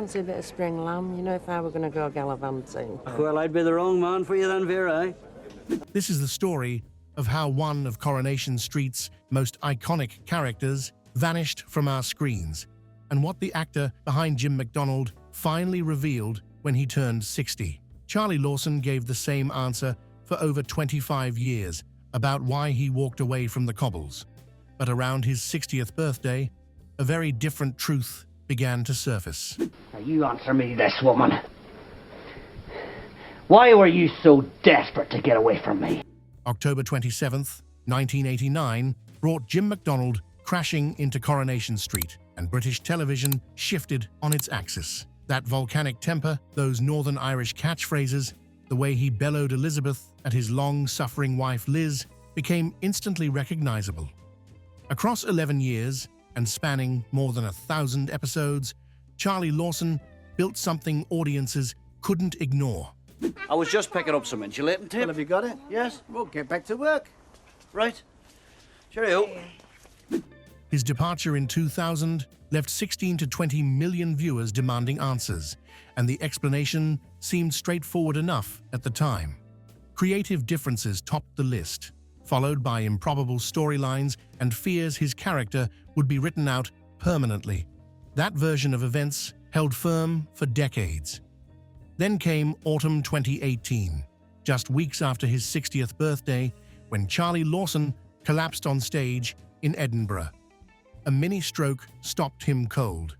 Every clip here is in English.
fancy a bit of spring lamb, you know, if I were going to go gallivanting. Well, I'd be the wrong man for you then, Vera. This is the story of how one of Coronation Street's most iconic characters vanished from our screens, and what the actor behind Jim McDonald finally revealed when he turned 60. Charlie Lawson gave the same answer for over 25 years about why he walked away from the cobbles. But around his 60th birthday, a very different truth began to surface. Now you answer me this, woman. Why were you so desperate to get away from me? October 27th, 1989, brought Jim McDonald crashing into Coronation Street, and British television shifted on its axis. That volcanic temper, those Northern Irish catchphrases, the way he bellowed Elizabeth at his long-suffering wife Liz became instantly recognizable. Across 11 years, and spanning more than 1,000 episodes, Charlie Lawson built something audiences couldn't ignore. I was just picking up some insulating tape. Well, have you got it? Yes. We'll get back to work. Right. Cheerio. His departure in 2000 left 16 to 20 million viewers demanding answers, and the explanation seemed straightforward enough at the time. Creative differences topped the list, followed by improbable storylines and fears his character would be written out permanently. That version of events held firm for decades. Then came autumn 2018, just weeks after his 60th birthday, when Charlie Lawson collapsed on stage in Edinburgh. A mini-stroke stopped him cold,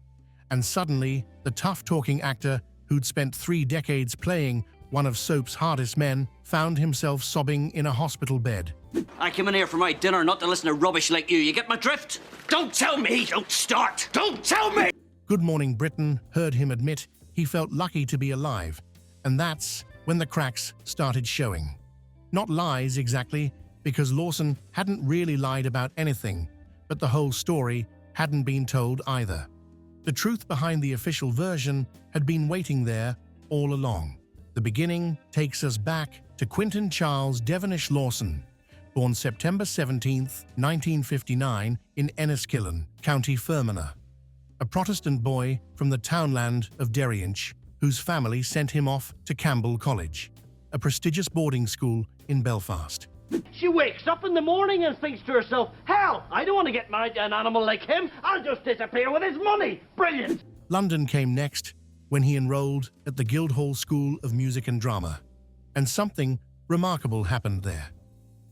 and suddenly the tough-talking actor who'd spent 3 decades playing one of soap's hardest men found himself sobbing in a hospital bed. I came in here for my dinner, not to listen to rubbish like you. You get my drift? Don't tell me! Don't start! Don't tell me! Good Morning Britain heard him admit he felt lucky to be alive, and that's when the cracks started showing. Not lies exactly, because Lawson hadn't really lied about anything, but the whole story hadn't been told either. The truth behind the official version had been waiting there all along. The beginning takes us back to Quinton Charles Devonish Lawson, born September 17, 1959, in Enniskillen, County Fermanagh. A Protestant boy from the townland of Derryinch, whose family sent him off to Campbell College, a prestigious boarding school in Belfast. She wakes up in the morning and thinks to herself, hell, I don't want to get married to an animal like him. I'll just disappear with his money. Brilliant. London came next when he enrolled at the Guildhall School of Music and Drama. And something remarkable happened there.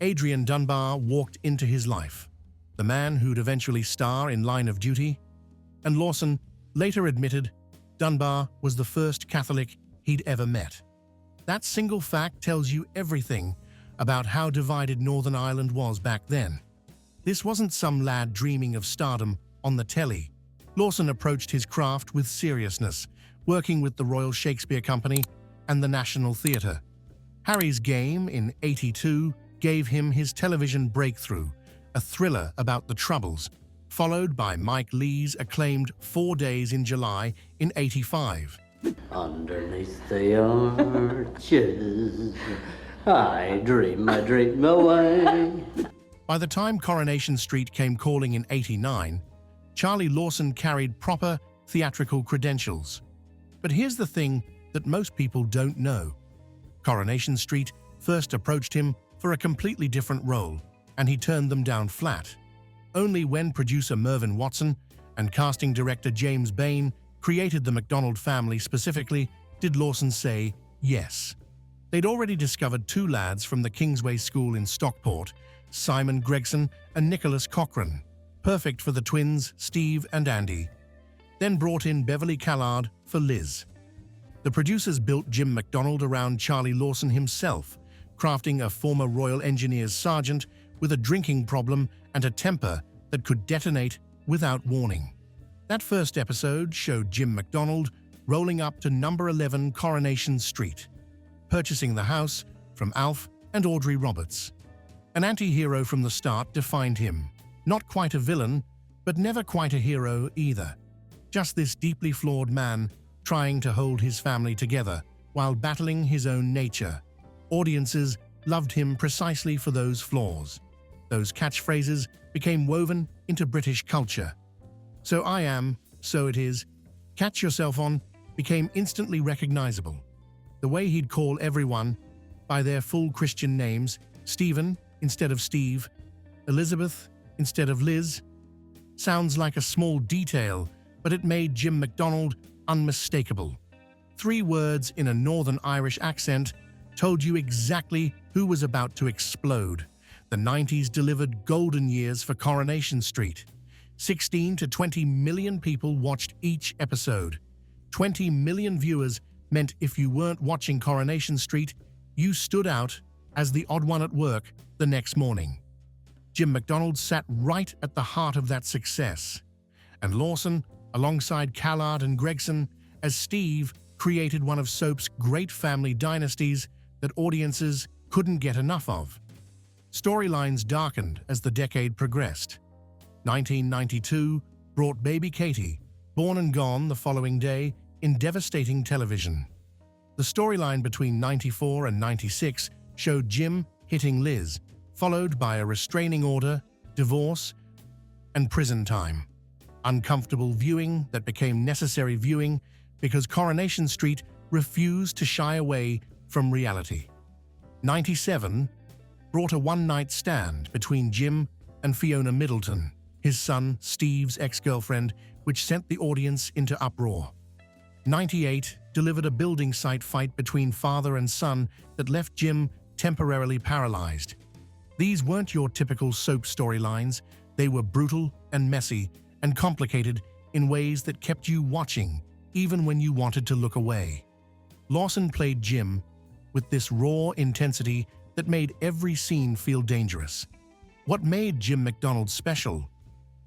Adrian Dunbar walked into his life, the man who'd eventually star in Line of Duty, and Lawson later admitted Dunbar was the first Catholic he'd ever met. That single fact tells you everything about how divided Northern Ireland was back then. This wasn't some lad dreaming of stardom on the telly. Lawson approached his craft with seriousness, working with the Royal Shakespeare Company and the National Theatre. Harry's Game in '82 gave him his television breakthrough, a thriller about the Troubles, followed by Mike Leigh's acclaimed 4 Days in July in '85. Underneath the arches, I dream my dream away. By the time Coronation Street came calling in '89, Charlie Lawson carried proper theatrical credentials. But here's the thing that most people don't know. Coronation Street first approached him for a completely different role, and he turned them down flat. Only when producer Mervyn Watson and casting director James Bain created the McDonald family specifically did Lawson say yes. They'd already discovered 2 lads from the Kingsway School in Stockport, Simon Gregson and Nicholas Cochrane, perfect for the twins Steve and Andy. Then brought in Beverly Callard for Liz. The producers built Jim McDonald around Charlie Lawson himself, crafting a former Royal Engineers sergeant with a drinking problem and a temper that could detonate without warning. That first episode showed Jim McDonald rolling up to number 11 Coronation Street, purchasing the house from Alf and Audrey Roberts. An anti-hero from the start defined him. Not quite a villain, but never quite a hero either. Just this deeply flawed man trying to hold his family together while battling his own nature. Audiences loved him precisely for those flaws. Those catchphrases became woven into British culture. So I am, so it is. Catch yourself on became instantly recognizable. The way he'd call everyone by their full Christian names, Stephen instead of Steve, Elizabeth instead of Liz, sounds like a small detail, but it made Jim McDonald unmistakable. 3 words in a Northern Irish accent told you exactly who was about to explode. The 90s delivered golden years for Coronation Street. 16 to 20 million people watched each episode. 20 million viewers meant if you weren't watching Coronation Street, you stood out as the odd one at work the next morning. Jim McDonald sat right at the heart of that success. And Lawson, alongside Callard and Gregson, as Steve, created one of soap's great family dynasties that audiences couldn't get enough of. Storylines darkened as the decade progressed. 1992 brought baby Katie, born and gone the following day, in devastating television. The storyline between 94 and 96 showed Jim hitting Liz, followed by a restraining order, divorce, and prison time. Uncomfortable viewing that became necessary viewing because Coronation Street refused to shy away from reality. 97 brought a one-night stand between Jim and Fiona Middleton, his son Steve's ex-girlfriend, which sent the audience into uproar. 98 delivered a building site fight between father and son that left Jim temporarily paralyzed. These weren't your typical soap storylines. They were brutal and messy and complicated in ways that kept you watching, even when you wanted to look away. Lawson played Jim with this raw intensity that made every scene feel dangerous. What made Jim McDonald special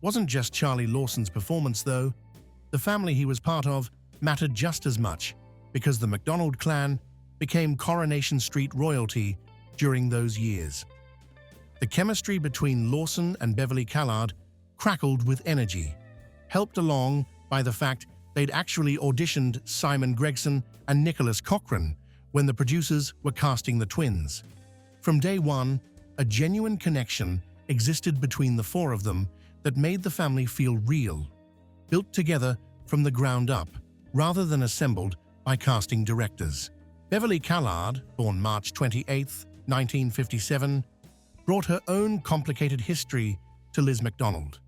wasn't just Charlie Lawson's performance, though. The family he was part of mattered just as much, because the McDonald clan became Coronation Street royalty during those years. The chemistry between Lawson and Beverly Callard crackled with energy, helped along by the fact they'd actually auditioned Simon Gregson and Nicholas Cochran when the producers were casting the twins. From day one, a genuine connection existed between the 4 of them that made the family feel real, built together from the ground up, rather than assembled by casting directors. Beverly Callard, born March 28, 1957, brought her own complicated history to Liz McDonald.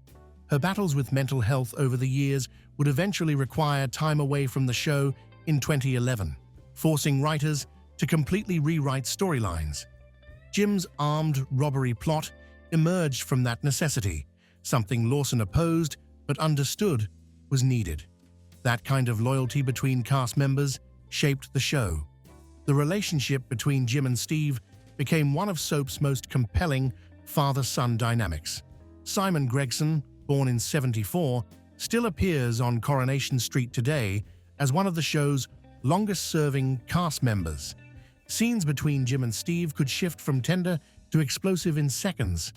Her battles with mental health over the years would eventually require time away from the show in 2011, forcing writers to completely rewrite storylines. Jim's armed robbery plot emerged from that necessity, something Lawson opposed but understood was needed. That kind of loyalty between cast members shaped the show. The relationship between Jim and Steve became one of soap's most compelling father-son dynamics. Simon Gregson, born in '74, still appears on Coronation Street today as one of the show's longest-serving cast members. Scenes between Jim and Steve could shift from tender to explosive in seconds.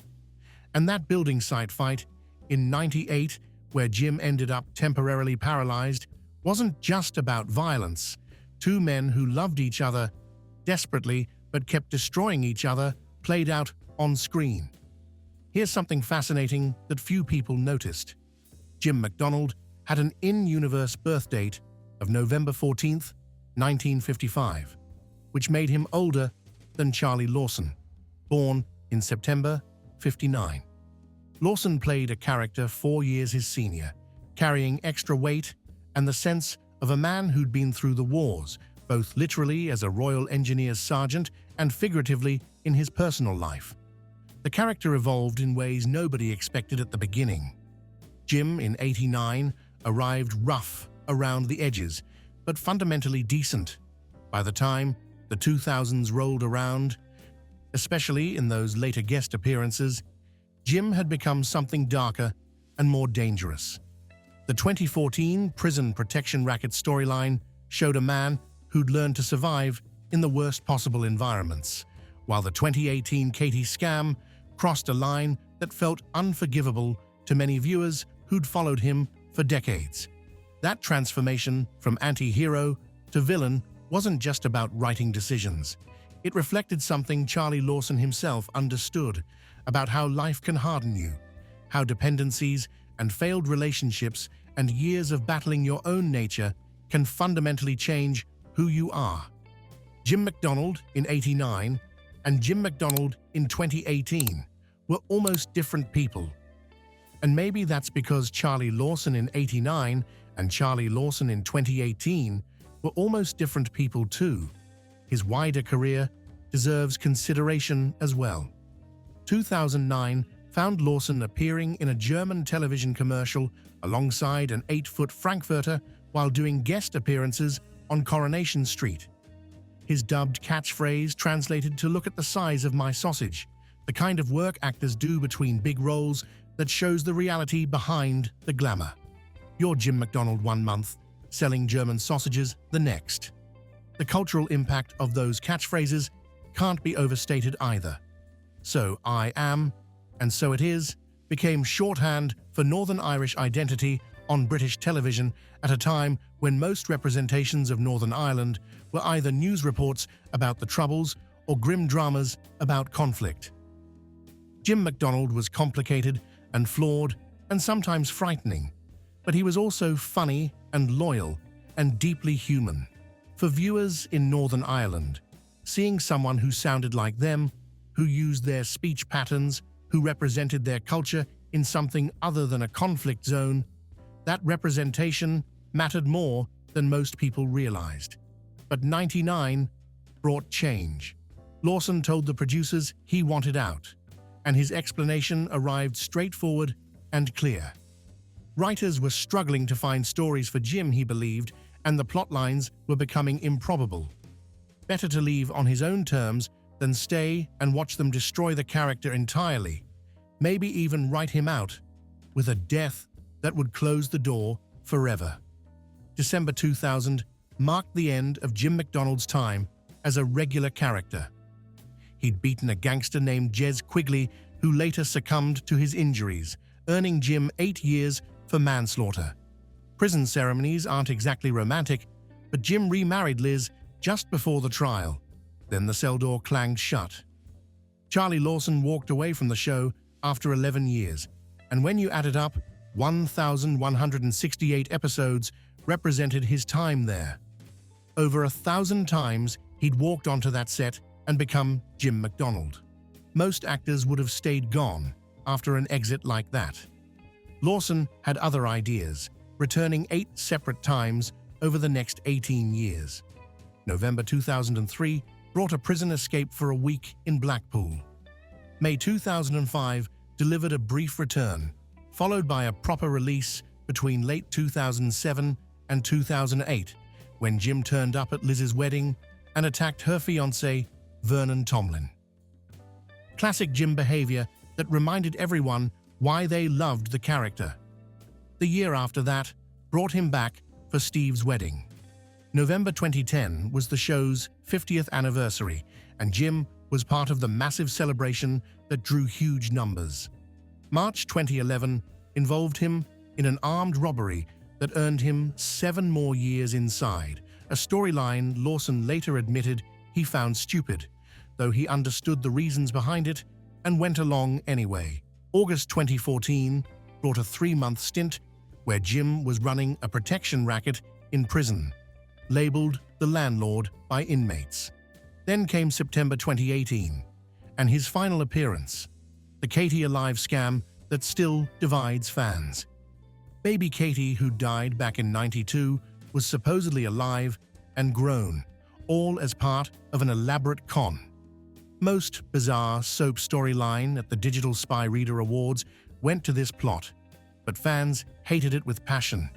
And that building site fight in '98, where Jim ended up temporarily paralyzed, wasn't just about violence. 2 men who loved each other desperately but kept destroying each other played out on screen. Here's something fascinating that few people noticed. Jim McDonald had an in-universe birth date of November 14, 1955, which made him older than Charlie Lawson, born in September '59. Lawson played a character 4 years his senior, carrying extra weight and the sense of a man who'd been through the wars, both literally as a Royal Engineers sergeant and figuratively in his personal life. The character evolved in ways nobody expected at the beginning. Jim, in '89, arrived rough around the edges, but fundamentally decent. By the time the 2000s rolled around, especially in those later guest appearances, Jim had become something darker and more dangerous. The 2014 prison protection racket storyline showed a man who'd learned to survive in the worst possible environments, while the 2018 Katie scam crossed a line that felt unforgivable to many viewers who'd followed him for decades. That transformation from anti-hero to villain wasn't just about writing decisions. It reflected something Charlie Lawson himself understood about how life can harden you, how dependencies and failed relationships and years of battling your own nature can fundamentally change who you are. Jim McDonald in '89 and Jim McDonald in 2018 were almost different people. And maybe that's because Charlie Lawson in '89 and Charlie Lawson in 2018 were almost different people too. His wider career deserves consideration as well. 2009 found Lawson appearing in a German television commercial alongside an 8-foot Frankfurter while doing guest appearances on Coronation Street. His dubbed catchphrase translated to "look at the size of my sausage," the kind of work actors do between big roles that shows the reality behind the glamour. You're Jim McDonald 1 month, selling German sausages the next. The cultural impact of those catchphrases can't be overstated either. "So I am," and "so it is" became shorthand for Northern Irish identity on British television at a time when most representations of Northern Ireland were either news reports about the Troubles or grim dramas about conflict. Jim McDonald was complicated and flawed and sometimes frightening, but he was also funny and loyal and deeply human. For viewers in Northern Ireland, seeing someone who sounded like them, who used their speech patterns, who represented their culture in something other than a conflict zone, that representation mattered more than most people realized. But '99 brought change. Lawson told the producers he wanted out, and his explanation arrived straightforward and clear. Writers were struggling to find stories for Jim, he believed, and the plot lines were becoming improbable. Better to leave on his own terms than stay and watch them destroy the character entirely, maybe even write him out with a death that would close the door forever. December 2000 marked the end of Jim McDonald's time as a regular character. He'd beaten a gangster named Jez Quigley, who later succumbed to his injuries, earning Jim 8 years for manslaughter. Prison ceremonies aren't exactly romantic, but Jim remarried Liz just before the trial. Then the cell door clanged shut. Charlie Lawson walked away from the show after 11 years, and when you add it up, 1,168 episodes represented his time there. Over 1,000 times he'd walked onto that set and become Jim McDonald. Most actors would have stayed gone after an exit like that. Lawson had other ideas, returning 8 separate times over the next 18 years. November 2003 brought a prison escape for a week in Blackpool. May 2005 delivered a brief return, followed by a proper release between late 2007 and 2008, when Jim turned up at Liz's wedding and attacked her fiancé, Vernon Tomlin. Classic Jim behavior that reminded everyone why they loved the character. The year after that brought him back for Steve's wedding. November 2010 was the show's 50th anniversary, and Jim was part of the massive celebration that drew huge numbers. March 2011 involved him in an armed robbery that earned him 7 more years inside, a storyline Lawson later admitted he found stupid, though he understood the reasons behind it and went along anyway. August 2014 brought a 3-month stint where Jim was running a protection racket in prison, labeled the landlord by inmates. Then came September 2018, and his final appearance, the Katie Alive scam that still divides fans. Baby Katie, who died back in '92, was supposedly alive and grown, all as part of an elaborate con. Most bizarre soap storyline at the Digital Spy Reader Awards went to this plot, but fans hated it with passion.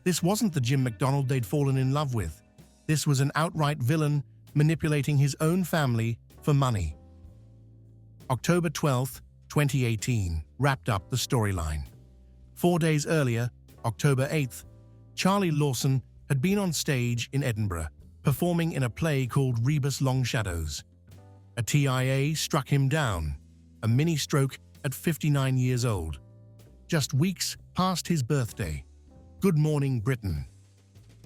This wasn't the Jim McDonald they'd fallen in love with. This was an outright villain manipulating his own family for money. October 12, 2018, wrapped up the storyline. 4 days earlier, October 8th, Charlie Lawson had been on stage in Edinburgh, performing in a play called Rebus Long Shadows. A TIA struck him down, a mini-stroke at 59 years old, just weeks past his birthday. Good Morning Britain.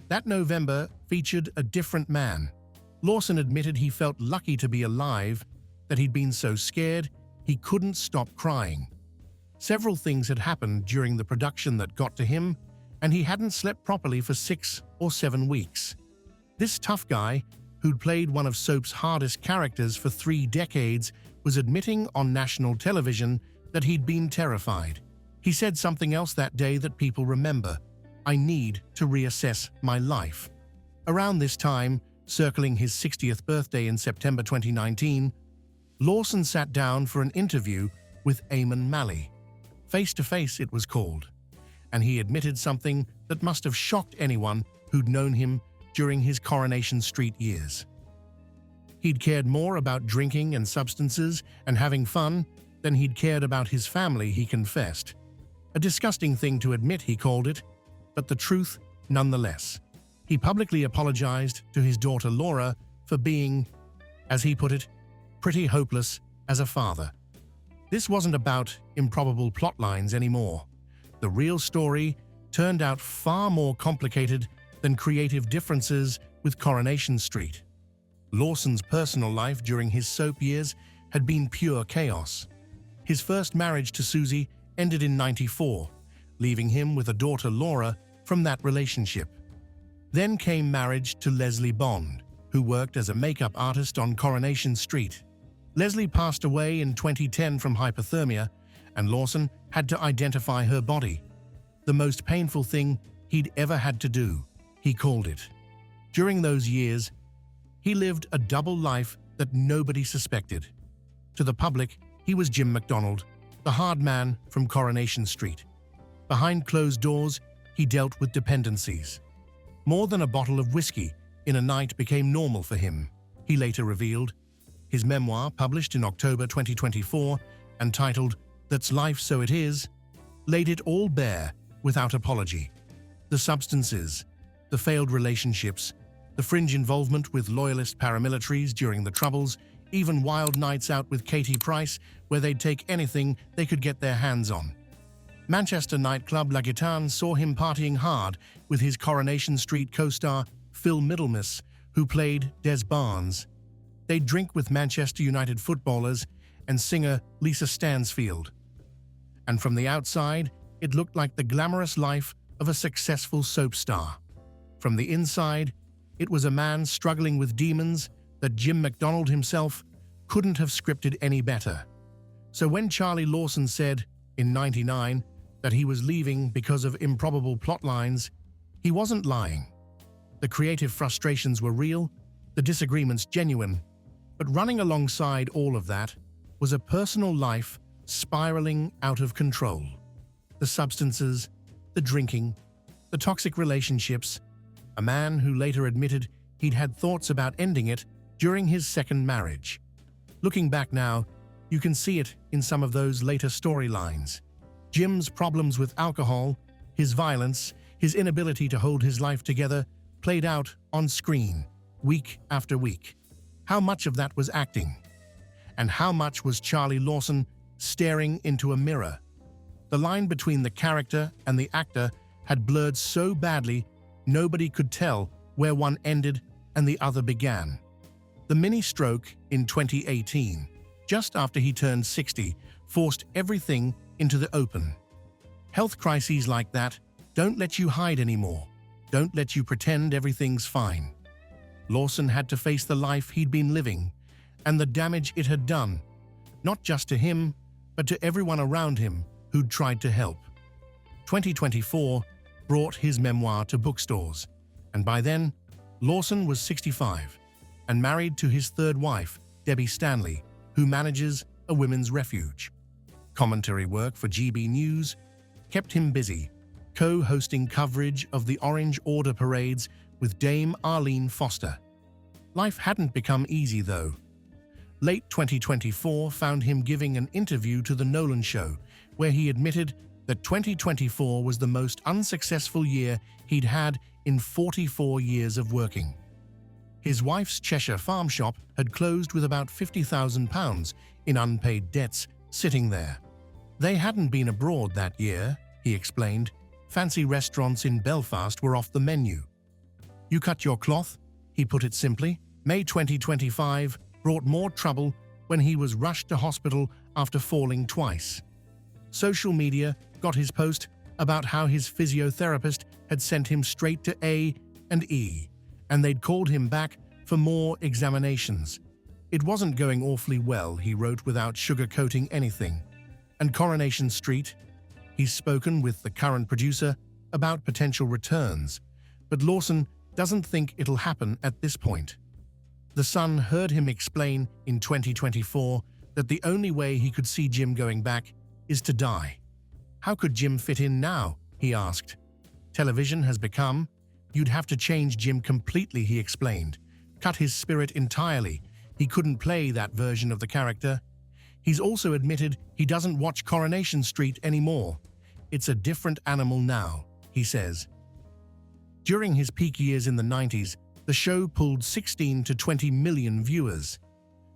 That November featured a different man. Lawson admitted he felt lucky to be alive, that he'd been so scared he couldn't stop crying. Several things had happened during the production that got to him, and he hadn't slept properly for 6 or 7 weeks. This tough guy, who'd played one of soap's hardest characters for 3 decades, was admitting on national television that he'd been terrified. He said something else that day that people remember: "I need to reassess my life." Around this time, circling his 60th birthday in September 2019, Lawson sat down for an interview with Eamon Malley. Face to Face, it was called, and he admitted something that must have shocked anyone who'd known him during his Coronation Street years. He'd cared more about drinking and substances and having fun than he'd cared about his family, he confessed. A disgusting thing to admit, he called it, but the truth nonetheless. He publicly apologized to his daughter Laura for being, as he put it, pretty hopeless as a father. This wasn't about improbable plot lines anymore. The real story turned out far more complicated than creative differences with Coronation Street. Lawson's personal life during his soap years had been pure chaos. His first marriage to Susie ended in '94, leaving him with a daughter Laura from that relationship. Then came marriage to Leslie Bond, who worked as a makeup artist on Coronation Street. Leslie passed away in 2010 from hypothermia, and Lawson had to identify her body. The most painful thing he'd ever had to do, he called it. During those years, he lived a double life that nobody suspected. To the public, he was Jim McDonald, the hard man from Coronation Street. Behind closed doors, he dealt with dependencies. More than a bottle of whiskey in a night became normal for him, he later revealed. His memoir, published in October 2024 and titled "That's Life So It Is," laid it all bare without apology. The substances, the failed relationships, the fringe involvement with loyalist paramilitaries during the Troubles, even wild nights out with Katie Price where they'd take anything they could get their hands on. Manchester nightclub La Gitane saw him partying hard with his Coronation Street co-star Phil Middlemiss, who played Des Barnes. They'd drink with Manchester United footballers and singer Lisa Stansfield. And from the outside, it looked like the glamorous life of a successful soap star. From the inside, it was a man struggling with demons that Jim McDonald himself couldn't have scripted any better. So when Charlie Lawson said, in '99, that he was leaving because of improbable plot lines, he wasn't lying. The creative frustrations were real, the disagreements genuine, but running alongside all of that was a personal life spiraling out of control. The substances, the drinking, the toxic relationships, a man who later admitted he'd had thoughts about ending it during his second marriage. Looking back now, you can see it in some of those later storylines. Jim's problems with alcohol, his violence, his inability to hold his life together played out on screen, week after week. How much of that was acting? And how much was Charlie Lawson staring into a mirror? The line between the character and the actor had blurred so badly nobody could tell where one ended and the other began. The mini-stroke in 2018, just after he turned 60, forced everything into the open. Health crises like that don't let you hide anymore, don't let you pretend everything's fine. Lawson had to face the life he'd been living and the damage it had done, not just to him, but to everyone around him who'd tried to help. 2024 brought his memoir to bookstores, and by then, Lawson was 65 and married to his third wife, Debbie Stanley, who manages a women's refuge. Commentary work for GB News kept him busy, co-hosting coverage of the Orange Order parades with Dame Arlene Foster. Life hadn't become easy, though. Late 2024 found him giving an interview to The Nolan Show, where he admitted that 2024 was the most unsuccessful year he'd had in 44 years of working. His wife's Cheshire farm shop had closed with about £50,000 in unpaid debts sitting there. They hadn't been abroad that year, he explained. Fancy restaurants in Belfast were off the menu. You cut your cloth, he put it simply. May 2025 brought more trouble when he was rushed to hospital after falling twice. Social media got his post about how his physiotherapist had sent him straight to A and E, and they'd called him back for more examinations. It wasn't going awfully well, he wrote without sugarcoating anything. And Coronation Street? He's spoken with the current producer about potential returns, but Lawson doesn't think it'll happen at this point. The Sun heard him explain in 2024 that the only way he could see Jim going back is to die. How could Jim fit in now? He asked. Television has become. You'd have to change Jim completely, he explained. Cut his spirit entirely. He couldn't play that version of the character. He's also admitted he doesn't watch Coronation Street anymore. It's a different animal now, he says. During his peak years in the 90s, the show pulled 16 to 20 million viewers.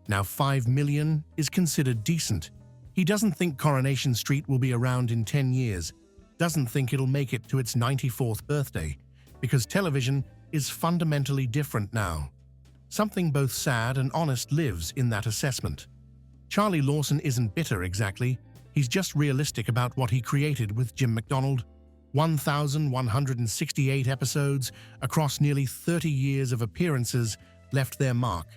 Now 5 million is considered decent. He doesn't think Coronation Street will be around in 10 years, doesn't think it'll make it to its 94th birthday, because television is fundamentally different now. Something both sad and honest lives in that assessment. Charlie Lawson isn't bitter exactly, he's just realistic about what he created with Jim McDonald. 1,168 episodes across nearly 30 years of appearances left their mark.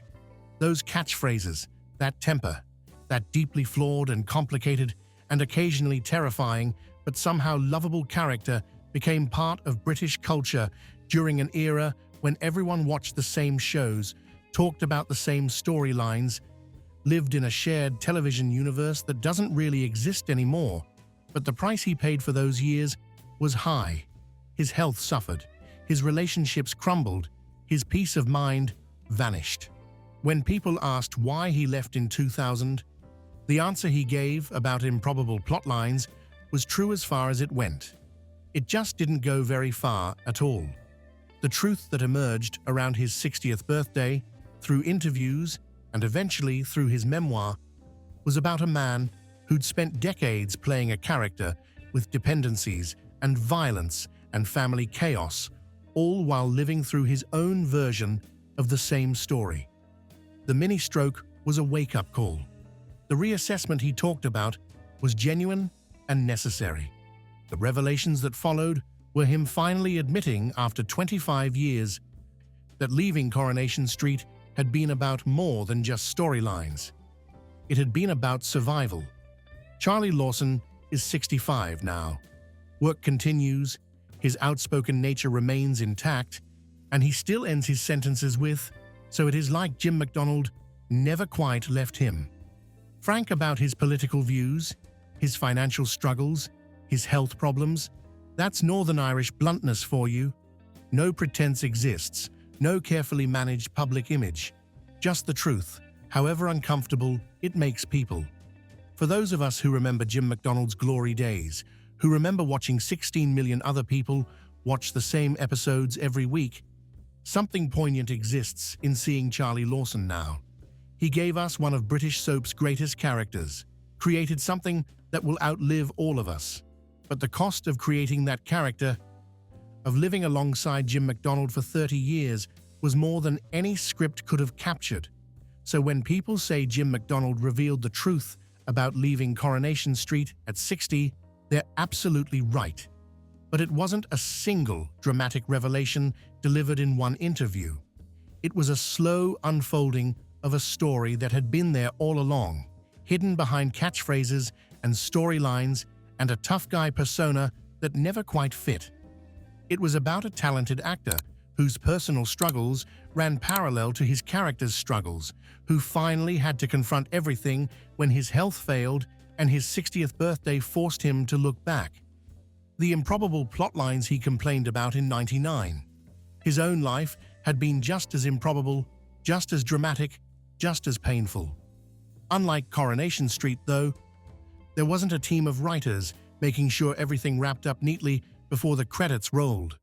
Those catchphrases, that temper, that deeply flawed and complicated and occasionally terrifying but somehow lovable character became part of British culture during an era when everyone watched the same shows, talked about the same storylines, lived in a shared television universe that doesn't really exist anymore. But the price he paid for those years was high. His health suffered, his relationships crumbled, his peace of mind vanished. When people asked why he left in 2000, the answer he gave about improbable plot lines was true as far as it went. It just didn't go very far at all. The truth that emerged around his 60th birthday, through interviews and eventually through his memoir, was about a man who'd spent decades playing a character with dependencies and violence and family chaos, all while living through his own version of the same story. The mini-stroke was a wake-up call. The reassessment he talked about was genuine and necessary. The revelations that followed were him finally admitting, after 25 years, that leaving Coronation Street had been about more than just storylines. It had been about survival. Charlie Lawson is 65 now. Work continues, his outspoken nature remains intact, and he still ends his sentences with, "So it is like Jim McDonald never quite left him." Frank about his political views, his financial struggles, his health problems, that's Northern Irish bluntness for you. No pretense exists, no carefully managed public image. Just the truth, however uncomfortable it makes people. For those of us who remember Jim McDonald's glory days, who remember watching 16 million other people watch the same episodes every week, something poignant exists in seeing Charlie Lawson now. He gave us one of British soap's greatest characters, created something that will outlive all of us. But the cost of creating that character, of living alongside Jim McDonald for 30 years, was more than any script could have captured. So when people say Jim McDonald revealed the truth about leaving Coronation Street at 60, they're absolutely right. But it wasn't a single dramatic revelation delivered in one interview. It was a slow unfolding of a story that had been there all along, hidden behind catchphrases and storylines and a tough guy persona that never quite fit. It was about a talented actor whose personal struggles ran parallel to his character's struggles, who finally had to confront everything when his health failed and his 60th birthday forced him to look back. The improbable plot lines he complained about in '99. His own life had been just as improbable, just as dramatic, just as painful. Unlike Coronation Street, though, there wasn't a team of writers making sure everything wrapped up neatly before the credits rolled.